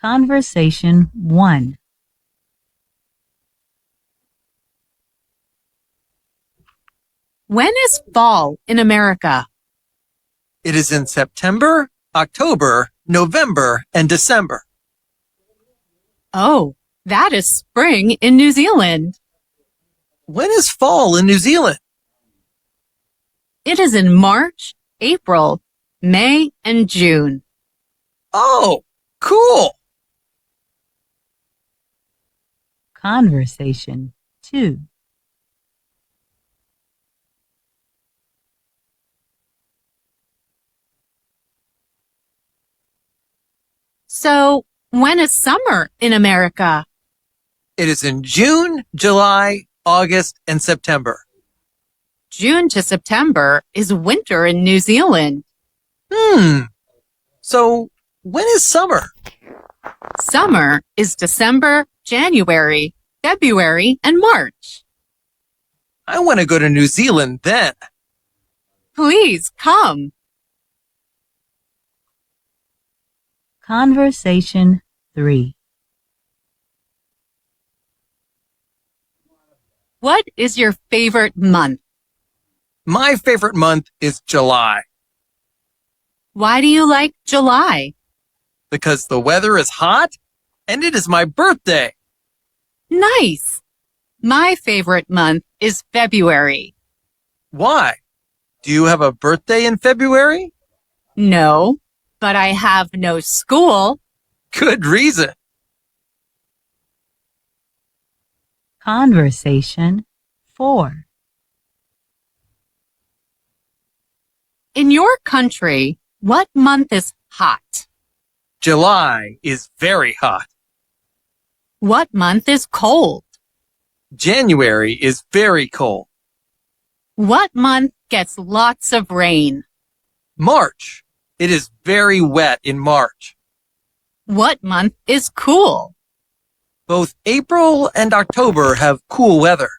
Conversation 1. When is fall in America? It is in September, October, November, and December. Oh, that is spring in New Zealand. When is fall in New Zealand? It is in March, April, May, and June. Oh, cool! Conversation 2. So, when is summer in America? It is in June, July, August, and September. June to September is winter in New Zealand. So, when is summer? Summer is December, January, February, and March. I want to go to New Zealand then. Please come. Conversation 3. What is your favorite month? My favorite month is July Why do you like July? because the weather is hot and it is my birthday. Nice. My favorite month is February. Why? Do you have a birthday in February? No, but I have no school. Good reason. Conversation 4. In your country, what month is hot? July is very hot. What month is cold? January is very cold. What month gets lots of rain? March. It is very wet in March. What month is cool? Both April and October have cool weather.